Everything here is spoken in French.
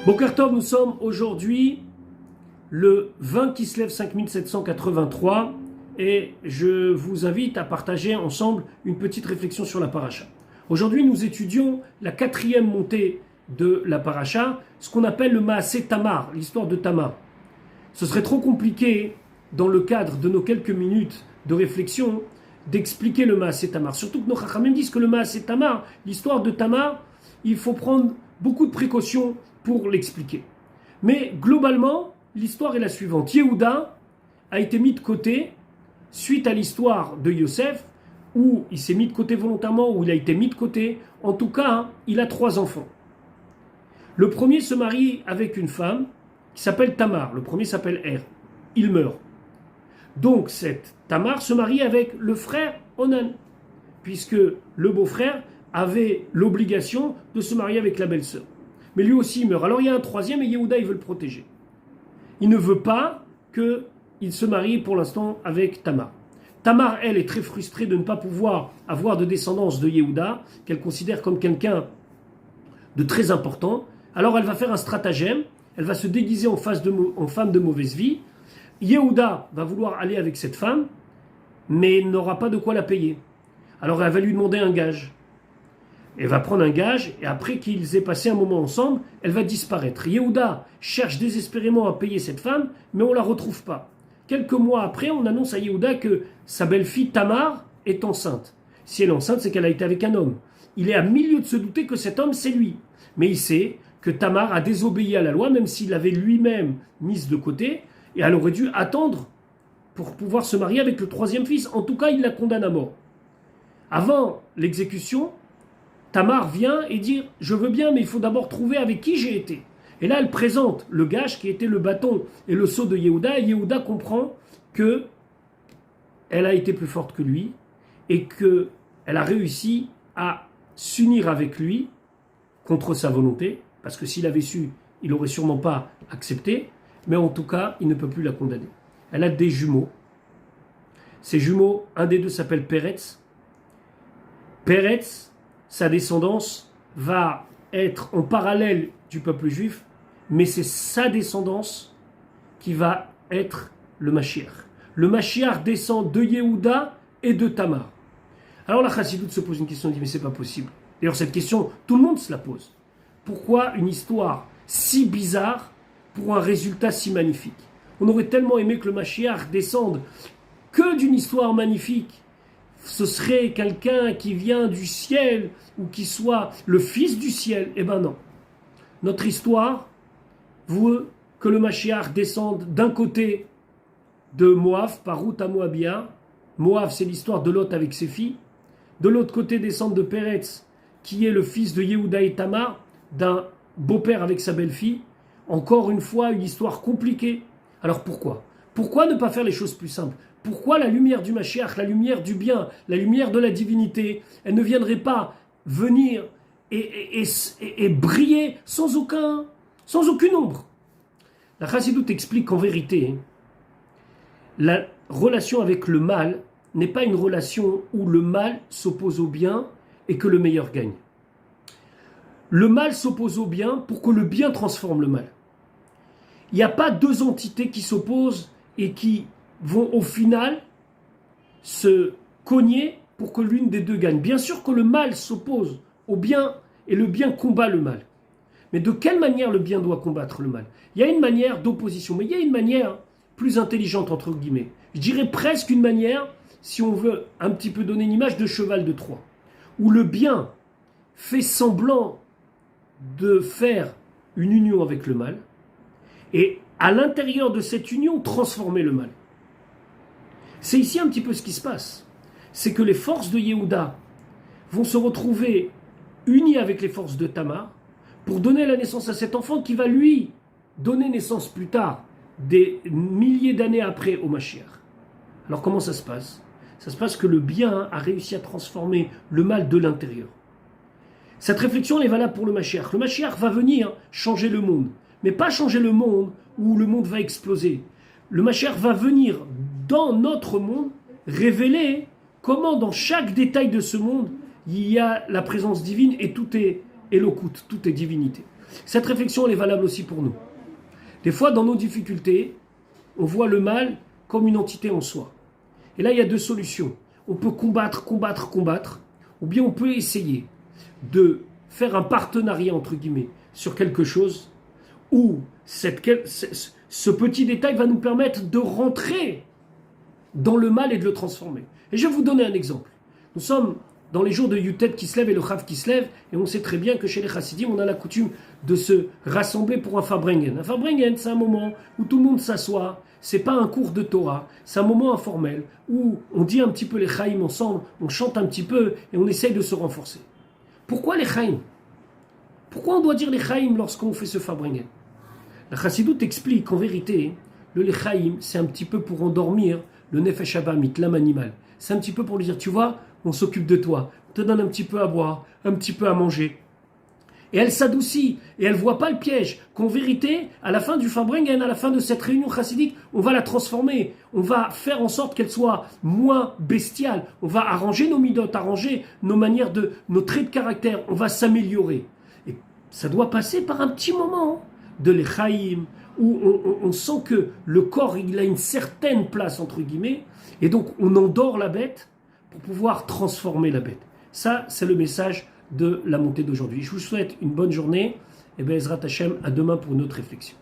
Boker Tov, nous sommes aujourd'hui le 20 Kislev 5783 et je vous invite à partager ensemble une petite réflexion sur la paracha. Aujourd'hui, nous étudions la 4e montée de la paracha, ce qu'on appelle le Maaseh Tamar, l'histoire de Tamar. Ce serait trop compliqué, dans le cadre de nos quelques minutes de réflexion, d'expliquer le Maaseh Tamar. Surtout que nos Chachamim disent que le Maaseh Tamar, l'histoire de Tamar, il faut prendre beaucoup de précautions pour l'expliquer. Mais globalement, l'histoire est la suivante. Yehuda a été mis de côté suite à l'histoire de Yosef, où il s'est mis de côté volontairement, où il a été mis de côté. En tout cas, il a 3 enfants. Le premier se marie avec une femme qui s'appelle Tamar. Le premier s'appelle Er. Il meurt. Donc cette Tamar se marie avec le frère Onan, puisque le beau-frère avait l'obligation de se marier avec la belle-sœur. Mais lui aussi il meurt. Alors il y a un troisième et Yehuda il veut le protéger. Il ne veut pas qu'il se marie pour l'instant avec Tamar. Tamar, elle, est très frustrée de ne pas pouvoir avoir de descendance de Yehuda, qu'elle considère comme quelqu'un de très important. Alors elle va faire un stratagème, elle va se déguiser en femme de mauvaise vie. Yehuda va vouloir aller avec cette femme, mais n'aura pas de quoi la payer. Alors elle va lui demander un gage. Elle va prendre un gage, et après qu'ils aient passé un moment ensemble, elle va disparaître. Yehuda cherche désespérément à payer cette femme, mais on ne la retrouve pas. Quelques mois après, on annonce à Yehuda que sa belle-fille Tamar est enceinte. Si elle est enceinte, c'est qu'elle a été avec un homme. Il est à milieu de se douter que cet homme, c'est lui. Mais il sait que Tamar a désobéi à la loi, même s'il l'avait lui-même mise de côté, et elle aurait dû attendre pour pouvoir se marier avec le 3e fils. En tout cas, il la condamne à mort. Avant l'exécution, Tamar vient et dit « Je veux bien, mais il faut d'abord trouver avec qui j'ai été ». Et là, elle présente le gage qui était le bâton et le sceau de Yehuda. Et Yehuda comprend qu'elle a été plus forte que lui et qu'elle a réussi à s'unir avec lui contre sa volonté. Parce que s'il avait su, il n'aurait sûrement pas accepté. Mais en tout cas, il ne peut plus la condamner. Elle a des jumeaux. Ces jumeaux, un des deux s'appelle Peretz. Peretz, sa descendance va être en parallèle du peuple juif, mais c'est sa descendance qui va être le Mashiach. Le Mashiach descend de Yehuda et de Tamar. Alors la Chassidoute se pose une question, elle dit mais c'est pas possible. D'ailleurs cette question, tout le monde se la pose. Pourquoi une histoire si bizarre pour un résultat si magnifique? On aurait tellement aimé que le Mashiach descende que d'une histoire magnifique. Ce serait quelqu'un qui vient du ciel ou qui soit le fils du ciel. Eh ben non. Notre histoire veut que le Mashiach descende d'un côté de Moab, par route à Moabia. Moab, c'est l'histoire de Lot avec ses filles. De l'autre côté, descende de Peretz, qui est le fils de Yehuda et Tamar, d'un beau-père avec sa belle-fille. Encore une fois, une histoire compliquée. Alors pourquoi? Pourquoi ne pas faire les choses plus simples? Pourquoi la lumière du Mashiach, la lumière du bien, la lumière de la divinité, elle ne viendrait pas venir et briller sans aucune ombre? La Chassidoute explique qu'en vérité, la relation avec le mal n'est pas une relation où le mal s'oppose au bien et que le meilleur gagne. Le mal s'oppose au bien pour que le bien transforme le mal. Il n'y a pas 2 entités qui s'opposent et qui vont au final se cogner pour que l'une des deux gagne. Bien sûr que le mal s'oppose au bien et le bien combat le mal. Mais de quelle manière le bien doit combattre le mal? Il y a une manière d'opposition, mais il y a une manière plus intelligente entre guillemets. Je dirais presque une manière, si on veut un petit peu donner une image de cheval de Troie, où le bien fait semblant de faire une union avec le mal et à l'intérieur de cette union transformer le mal. C'est ici un petit peu ce qui se passe. C'est que les forces de Yehuda vont se retrouver unies avec les forces de Tamar pour donner la naissance à cet enfant qui va lui donner naissance plus tard, des milliers d'années après, au Mashiach. Alors comment ça se passe? Ça se passe que le bien a réussi à transformer le mal de l'intérieur. Cette réflexion est valable pour le Mashiach. Le Mashiach va venir changer le monde, mais pas changer le monde où le monde va exploser. Le Mashiach va venir dans notre monde révéler comment dans chaque détail de ce monde, il y a la présence divine et tout est Elokut, tout est divinité. Cette réflexion, elle est valable aussi pour nous. Des fois, dans nos difficultés, on voit le mal comme une entité en soi. Et là, il y a deux solutions. On peut combattre, ou bien on peut essayer de faire un partenariat, entre guillemets, sur quelque chose où ce petit détail va nous permettre de rentrer dans le mal et de le transformer. Et je vais vous donner un exemple. Nous sommes dans les jours de Yutet qui se lève et le Chav qui se lève, et on sait très bien que chez les Chassidim, on a la coutume de se rassembler pour un Farbrengen. Un Farbrengen, c'est un moment où tout le monde s'assoit, c'est pas un cours de Torah, c'est un moment informel où on dit un petit peu les Chaim ensemble, on chante un petit peu et on essaye de se renforcer. Pourquoi les Chaim? Pourquoi on doit dire les Chaim lorsqu'on fait ce Farbrengen? La Chassidoute explique qu'en vérité, le Lechaim, c'est un petit peu pour endormir le Nefesh Abamit, l'âme animale. C'est un petit peu pour lui dire, tu vois, on s'occupe de toi, on te donne un petit peu à boire, un petit peu à manger. Et elle s'adoucit, et elle ne voit pas le piège, qu'en vérité, à la fin du Farbrengen, à la fin de cette réunion chassidique, on va la transformer, on va faire en sorte qu'elle soit moins bestiale, on va arranger nos midotes, arranger nos manières nos traits de caractère, on va s'améliorer. Et ça doit passer par un petit moment de l'Echaïm, où on sent que le corps il a une certaine place, entre guillemets, et donc on endort la bête pour pouvoir transformer la bête. Ça, c'est le message de la montée d'aujourd'hui. Je vous souhaite une bonne journée, et bien Ezrat Hashem, à demain pour une autre réflexion.